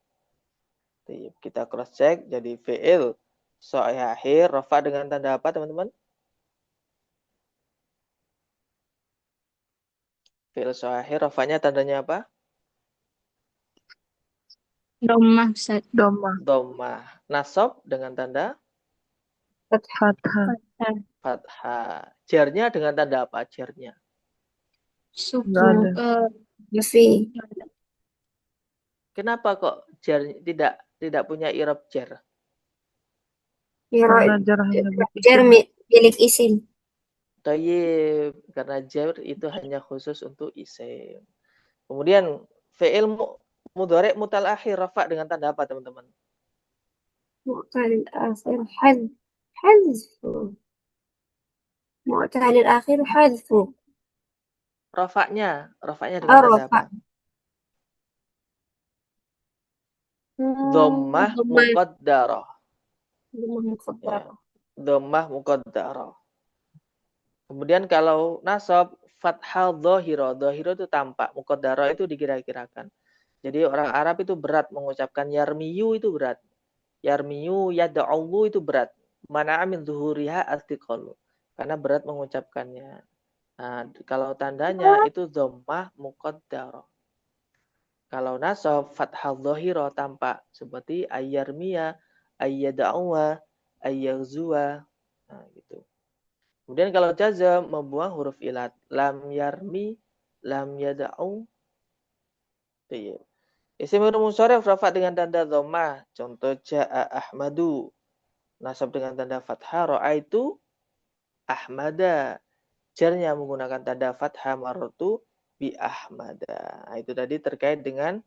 Speaker 1: Kita cross check, jadi fi'il sahih akhir rafa dengan tanda apa teman-teman? Fi'il sahih akhir rafanya tandanya apa?
Speaker 3: Dhammah, Ustaz.
Speaker 2: Dhammah.
Speaker 1: Dhammah. Nasab dengan tanda
Speaker 2: Fathah.
Speaker 1: fathah. Jarnya dengan tanda apa? Jarnya.
Speaker 3: Suku.
Speaker 2: Nggak ada.
Speaker 4: Fi.
Speaker 1: Kenapa kok jar tidak punya i'rab jar?
Speaker 2: Karena jar hanya
Speaker 4: Jar
Speaker 2: begitu.
Speaker 4: milik isim.
Speaker 1: Thayyib, karena jar itu hanya khusus untuk isim. Kemudian fi'il mudhari mutal akhir rafa dengan tanda apa teman-teman?
Speaker 4: Mu'talil akhir hadfu. Mu'talil akhir hadfu.
Speaker 1: Rafa'nya dengan tanda apa? Dhammah muqaddarah. Ya. Dhammah muqaddarah. Kemudian kalau nasab fathah dhahira. Dhahira itu tampak, muqaddarah itu dikira-kirakan. Jadi orang Arab itu berat mengucapkan yarmiyu, itu berat. Yarmiyu yad'u itu berat. Mana'a min zuhuriha astiqalu. Karena berat mengucapkannya. Nah, kalau tandanya itu dhammah muqaddarah. Kalau nasab fathah dhahira tampak seperti ayyarmiya, ayyad'uwa, ayyaghzuwa. Nah, gitu. Kemudian kalau jazam membuang huruf ilat, lam yarmi, lam yad'u. Isim munsharif rafa dengan tanda dhammah. Contoh ja'a Ahmadu. Nasab dengan tanda fathah, ra'aitu Ahmada. Jarnya menggunakan tanda fathah, marartu bi Ahmada. Nah, itu tadi terkait dengan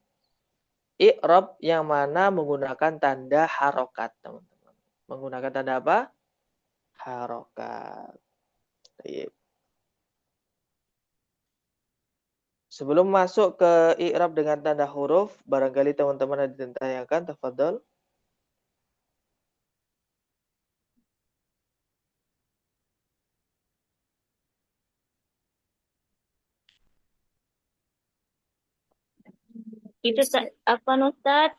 Speaker 1: i'rab yang mana menggunakan tanda harokat, teman-teman. Menggunakan tanda apa? Harokat. Baik. Sebelum masuk ke i'rab dengan tanda huruf, barangkali teman-teman ada ditanyakan, tafadhol.
Speaker 3: Itu apa Ustaz?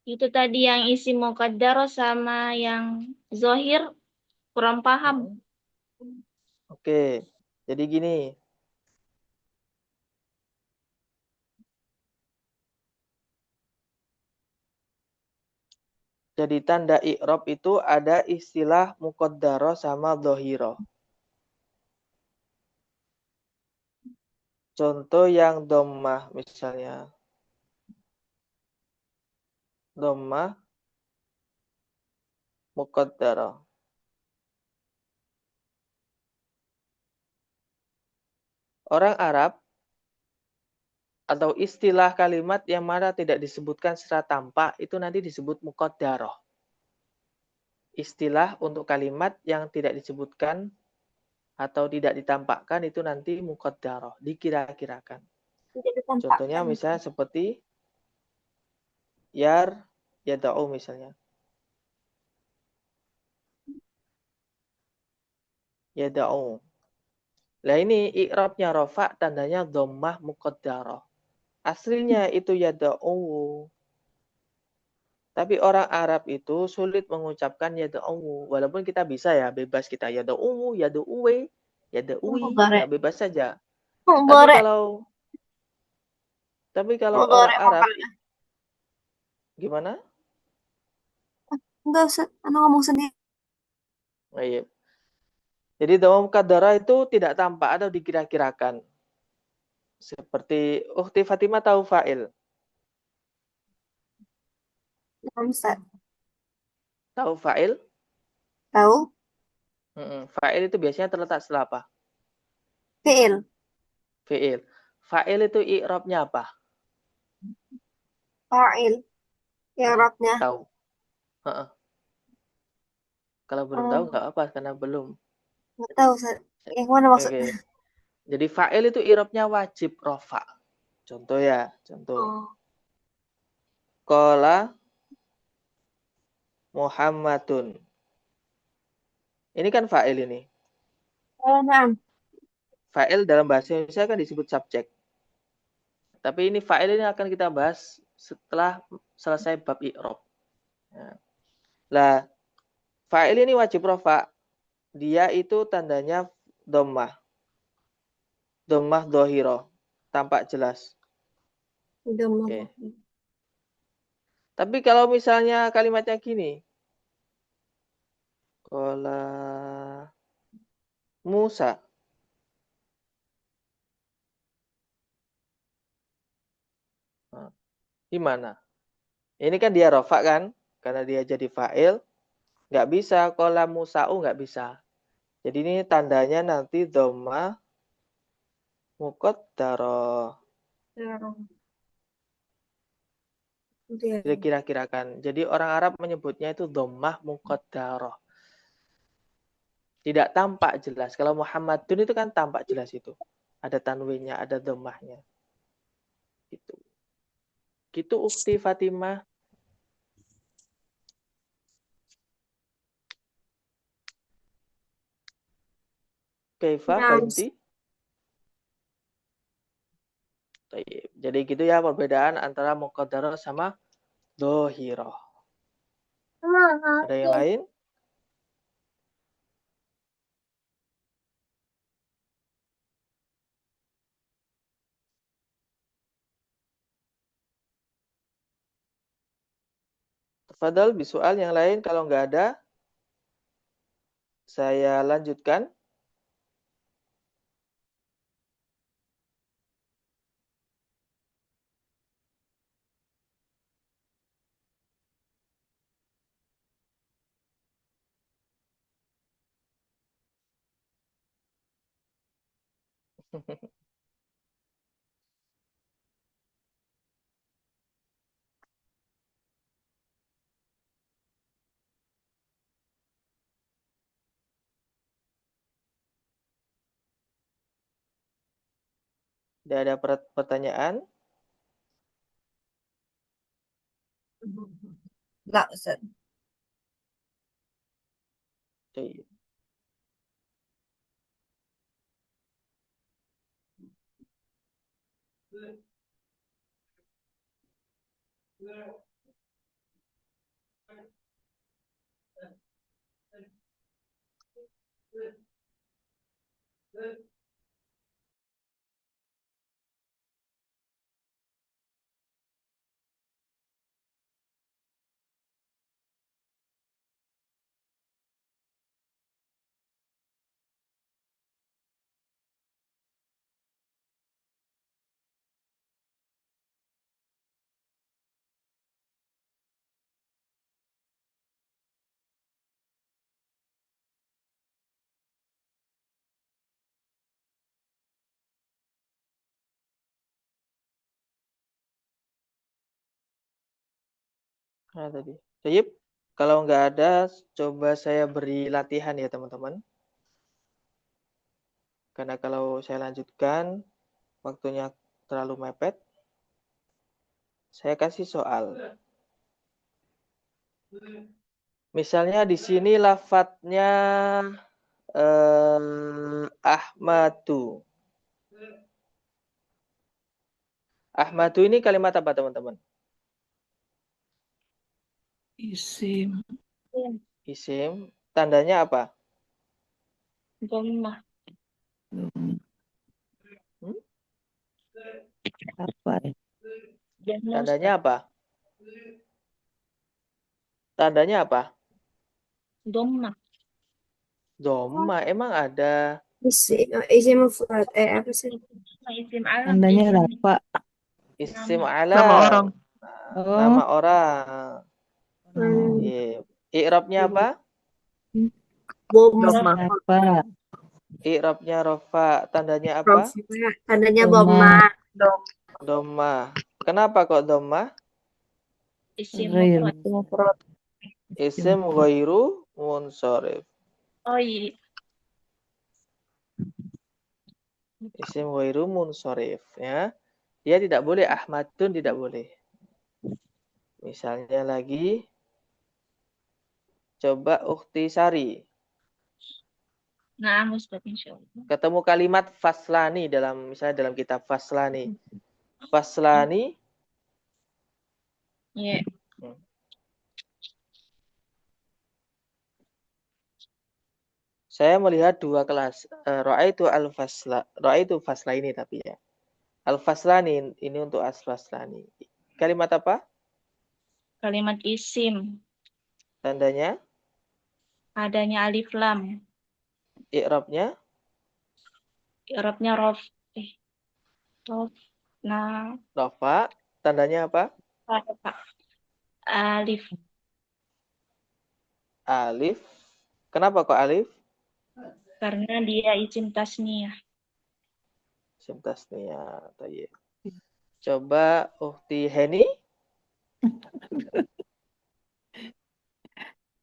Speaker 3: Itu tadi yang isi muqaddar sama yang zahir kurang paham.
Speaker 1: Oke, jadi gini. Jadi tanda i'rab itu ada istilah muqaddarah sama dhahirah. Contoh yang dhammah misalnya. Dhammah muqaddarah. Orang Arab atau istilah kalimat yang mana tidak disebutkan secara tampak itu nanti disebut muqaddarah. Istilah untuk kalimat yang tidak disebutkan atau tidak ditampakkan itu nanti muqaddarah, dikira-kirakan.
Speaker 4: Tidak ditampakkan.
Speaker 1: Contohnya misalnya seperti yada'u misalnya. Yada'u. Lah ini i'rabnya rafa tandanya dhammah muqaddarah. Aslinya itu yada'u. Tapi orang Arab itu sulit mengucapkan yada'u. Walaupun kita bisa ya, bebas kita yada'u, yada'uwe, yada'ui, ya bebas saja. Tapi kalau orang Arab gimana?
Speaker 4: Enggak usah, ngomong sendiri.
Speaker 1: Oh, iya. Jadi dhammah muqaddarah itu tidak tampak atau dikira-kirakan. Seperti Ukhti Fatimah tahu fa'il.
Speaker 4: Ustaz.
Speaker 1: Tahu fa'il?
Speaker 4: Tahu?
Speaker 1: Fa'il itu biasanya terletak setelah apa?
Speaker 4: Fi'il.
Speaker 1: Fi'il. Fa'il itu i'rabnya apa?
Speaker 4: Fa'il. I'rabnya.
Speaker 1: Tahu. Kalau belum tahu nggak apa karena belum.
Speaker 4: Nggak tahu, Ustaz. Yang mana maksudnya?
Speaker 1: Okay. Jadi fa'il itu i'rabnya wajib rafa. Contoh ya, contoh. Qala Muhammadun. Ini kan fa'il ini.
Speaker 4: Nah.
Speaker 1: Fa'il dalam bahasa Indonesia kan disebut subjek. Tapi ini fa'il ini akan kita bahas setelah selesai bab i'rab. Lah, fa'il ini wajib rafa. Dia itu tandanya dhammah. Dhammah dhahirah, tampak jelas. Okay. Tapi kalau misalnya kalimatnya gini. Qala Musa. Gimana? Ini kan dia rafa kan? Karena dia jadi fa'il. Nggak bisa. Qala Musa'u nggak bisa. Jadi ini tandanya nanti dhammah muqaddarah. Kira-kirakan. Jadi orang Arab menyebutnya itu dhammah muqaddarah. Tidak tampak jelas. Kalau Muhammadun itu kan tampak jelas itu. Ada tanwinnya, ada dhammahnya. Gitu. Gitu Ukhti Fatimah. Kaifa fahimti? Jadi gitu ya perbedaan antara muqaddarah sama dhahirah. Ada yang lain? Tafadhal bisoal yang lain, kalau nggak ada saya lanjutkan. Tidak ada pertanyaan?
Speaker 2: Enggak, Ustaz.
Speaker 1: Oke. Nah, tadi. Tayyib. Kalau nggak ada, coba saya beri latihan ya teman-teman. Karena kalau saya lanjutkan, waktunya terlalu mepet. Saya kasih soal. Misalnya di sini lafadznya Ahmadu. Ahmadu ini kalimat apa teman-teman?
Speaker 2: Isim.
Speaker 1: Isim. Tandanya apa?
Speaker 3: Dhammah.
Speaker 1: Hmm?
Speaker 2: Apa ya?
Speaker 3: Dhammah,
Speaker 1: Tandanya
Speaker 3: Ustaz.
Speaker 1: apa? Tandanya apa?
Speaker 3: Dhammah.
Speaker 1: Doma. Emang ada.
Speaker 4: Isim mufrad. Apa sih?
Speaker 3: Isim alam.
Speaker 2: Tandanya
Speaker 3: Isim
Speaker 2: rafa.
Speaker 1: Isim
Speaker 3: nama.
Speaker 2: Nama
Speaker 1: alam.
Speaker 2: orang.
Speaker 1: Nama
Speaker 2: Oh.
Speaker 1: orang. Iya. I'rabnya apa?
Speaker 4: Boma.
Speaker 2: Rafa.
Speaker 1: I'rabnya rofa. Tandanya apa?
Speaker 4: Rofa. Tandanya
Speaker 2: Doma.
Speaker 4: boma.
Speaker 1: Doma. Kenapa kok doma?
Speaker 3: Isim
Speaker 2: Ghair.
Speaker 3: mufrad.
Speaker 1: Isim ghairu munsharif.
Speaker 3: Oh iya.
Speaker 1: Isim ghairu munsharif. Ya. Dia tidak boleh. Ahmadun tidak boleh. Misalnya lagi. Coba Ukhti Sari.
Speaker 3: Nah, Ustaz, insyaallah.
Speaker 1: Ketemu kalimat faslani misalnya dalam kitab faslani. Faslani.
Speaker 3: Iya.
Speaker 1: Saya melihat dua kelas. Ra'aitu fasla ini tapi ya. Al-faslani ini untuk as-faslani. Kalimat apa?
Speaker 3: Kalimat isim.
Speaker 1: Tandanya?
Speaker 3: Adanya alif lam.
Speaker 1: I'rabnya?
Speaker 3: I'rabnya rof. Nah,
Speaker 1: Rafa. Tandanya apa?
Speaker 3: alif.
Speaker 1: Alif. Kenapa kok alif?
Speaker 3: Karena dia isim tasniyah.
Speaker 1: Isim tasniyah. Tayyib. Coba Ukhti Heni.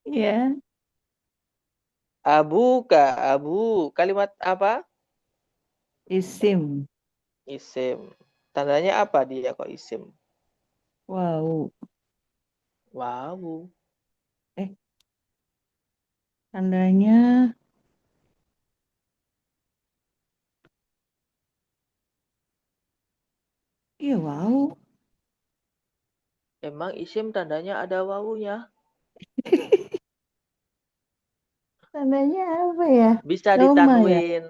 Speaker 2: Ya.
Speaker 1: Abu. Kalimat apa?
Speaker 2: Isim.
Speaker 1: Isim. Tandanya apa dia kok isim?
Speaker 2: Wow.
Speaker 1: Wow.
Speaker 2: Tandanya iya wow.
Speaker 1: Emang isim tandanya ada wawunya?
Speaker 2: Tandanya apa ya?
Speaker 1: Bisa
Speaker 2: Doma ya?
Speaker 1: ditakwin.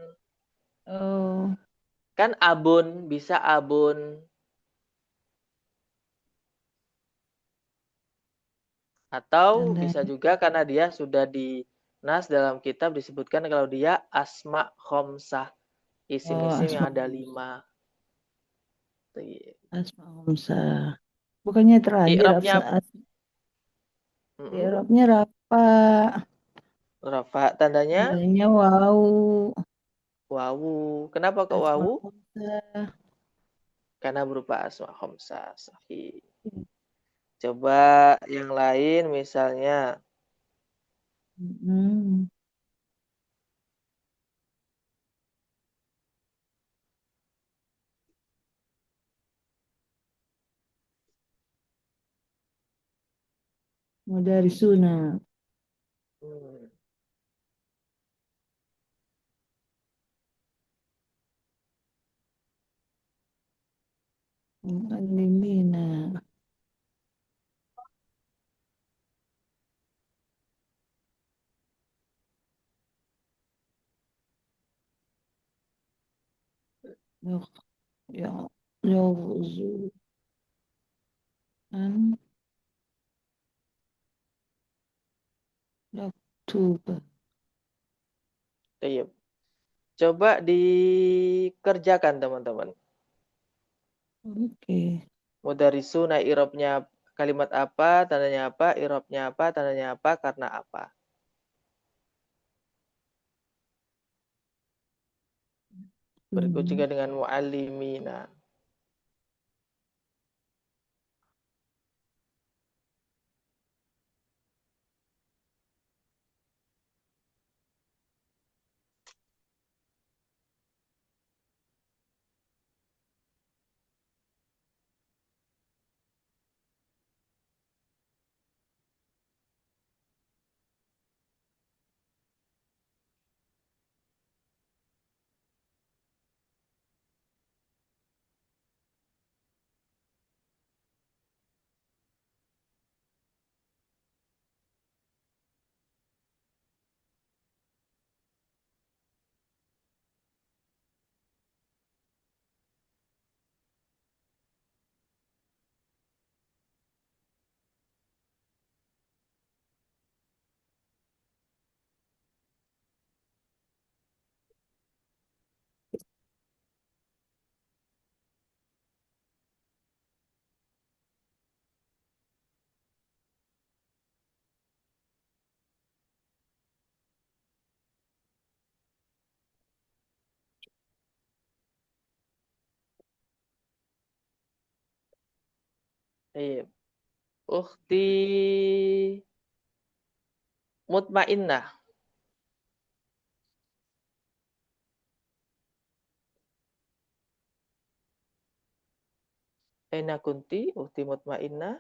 Speaker 2: Oh.
Speaker 1: Kan abun, bisa abun. Atau bisa
Speaker 2: Tandanya.
Speaker 1: juga karena dia sudah di nas dalam kitab disebutkan kalau dia asma khomsah. Isim-isim yang ada 5.
Speaker 2: Asma Hamzah. Bukannya terakhir
Speaker 1: I'rabnya
Speaker 2: I'rabnya Rafa.
Speaker 1: rafa. Tandanya
Speaker 2: Tandanya wow.
Speaker 1: wawu. Kenapa kok
Speaker 2: Asma
Speaker 1: wawu?
Speaker 2: Hamzah.
Speaker 1: Karena berupa asma khomsah. Sahih. Coba yang lain misalnya.
Speaker 2: Mudarisuna. Muallimina. Ya, Yawzu. Yaktuba.
Speaker 1: Tayyib. Coba dikerjakan teman-teman.
Speaker 2: Oke.
Speaker 1: Mudarisuna i'rabnya kalimat apa, tandanya apa, i'rabnya apa, tandanya apa, karena apa. Berikut juga dengan muallimina. Baik. Ukhti mutmainnah. Aina kunti ukhti mutmainnah.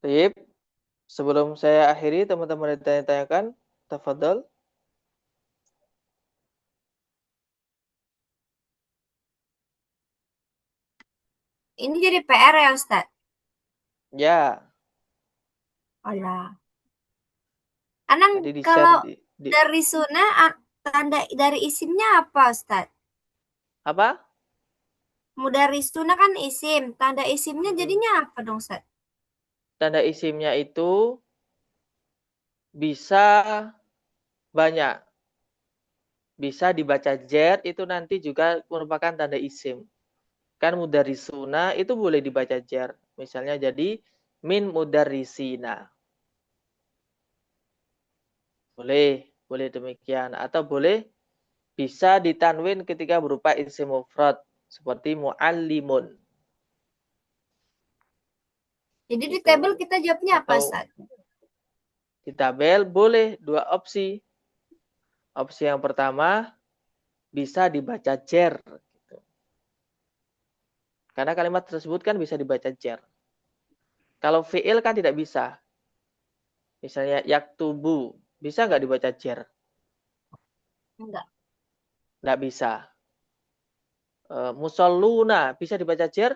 Speaker 1: Baik. Sebelum saya akhiri, teman-teman ditanya-tanyakan, tafadhol.
Speaker 4: Ini jadi PR ya Ustadz?
Speaker 1: Ya,
Speaker 4: Alah. Anang
Speaker 1: tadi
Speaker 4: kalau
Speaker 1: di-share
Speaker 4: dari sunnah tanda dari isimnya apa Ustadz?
Speaker 1: apa?
Speaker 4: Mudarisuna kan isim, tanda isimnya jadinya apa dong Ustadz?
Speaker 1: Tanda isimnya itu bisa banyak. Bisa dibaca jer itu nanti juga merupakan tanda isim. Kan mudarisuna itu boleh dibaca jer. Misalnya jadi min mudarisina. Boleh demikian. Atau boleh bisa ditanwin ketika berupa isim mufrad seperti muallimun.
Speaker 4: Jadi di
Speaker 1: Gitu.
Speaker 4: tabel kita jawabnya apa
Speaker 1: Atau
Speaker 4: Ustadz?
Speaker 1: di tabel boleh dua opsi. Opsi yang pertama bisa dibaca jer. Gitu. Karena kalimat tersebut kan bisa dibaca jer. Kalau fi'il kan tidak bisa. Misalnya yaktubu, bisa nggak dibaca jer?
Speaker 4: Enggak.
Speaker 1: Nggak bisa. Musalluna, bisa dibaca jer?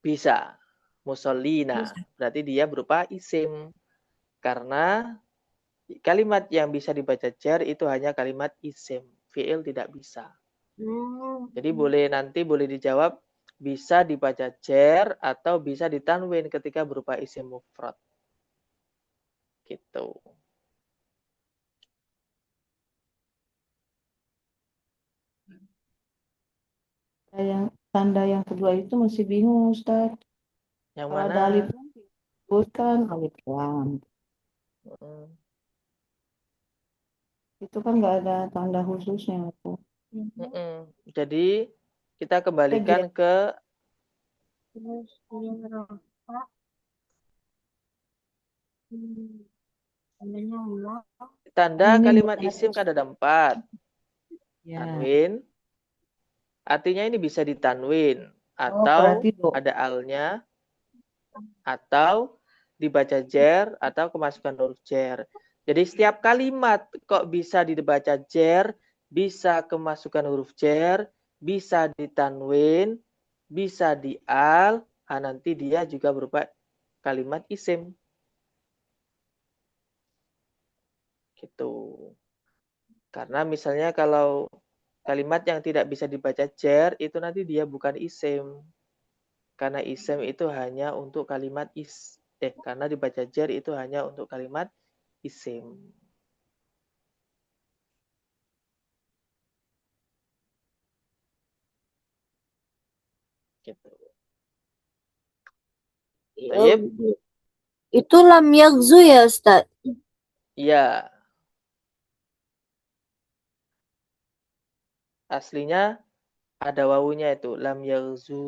Speaker 1: Bisa. Musallina,
Speaker 4: Bisa.
Speaker 1: berarti dia berupa isim. Karena kalimat yang bisa dibaca jer itu hanya kalimat isim. Fi'il tidak bisa. Jadi nanti boleh dijawab bisa dibaca jer atau bisa ditanwin ketika berupa isim mufrad. Gitu.
Speaker 2: Yang tanda yang kedua itu masih bingung Ustadz.
Speaker 1: Yang
Speaker 6: Kalau
Speaker 1: mana?
Speaker 6: ada alif lam disebutkan alif lam.
Speaker 1: Mm,
Speaker 6: Itu kan nggak ada tanda khususnya tuh.
Speaker 1: Jadi kita
Speaker 6: Ada
Speaker 1: kembalikan
Speaker 6: gap.
Speaker 1: ke
Speaker 2: Terus ini rofa. Tandanya Allah.
Speaker 1: tanda
Speaker 6: Ini
Speaker 1: kalimat
Speaker 6: nggak
Speaker 1: isim
Speaker 6: harus.
Speaker 1: kan ada 4.
Speaker 6: Ya.
Speaker 1: Tanwin. Artinya ini bisa ditanwin
Speaker 6: Oh,
Speaker 1: atau
Speaker 6: berarti do.
Speaker 1: ada alnya atau dibaca jer atau kemasukan huruf jer. Jadi setiap kalimat kok bisa dibaca jer, bisa kemasukan huruf jer, bisa ditanwin, bisa dial, nanti dia juga berupa kalimat isim. Gitu. Karena misalnya kalau kalimat yang tidak bisa dibaca jer itu nanti dia bukan isim. Karena isim itu hanya untuk kalimat karena dibaca jer itu hanya untuk kalimat isim. Gitu. Baik.
Speaker 4: Itu lam yaghzu ya Ustaz?
Speaker 1: Iya. Aslinya ada wawunya itu lam yaghzu.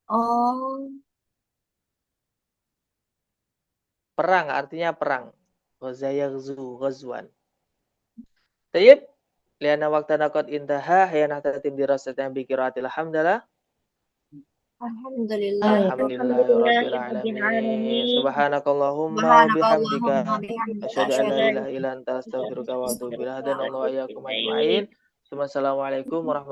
Speaker 4: Oh.
Speaker 1: Perang artinya perang. Ghaza yaghzu ghazwan. Baik. Liana waqtana qad intaha hayana tatim dirasatan bi qiraatil hamdalah.
Speaker 4: Alhamdulillah.
Speaker 1: Alhamdulillahirabbil alamin. Subhanakallahumma bihamdika asyhadu an la ilaha illa anta astaghfiruka wa atubu ilaik. Dan Allah ayyakum ajmain. Assalamualaikum warahmatullahi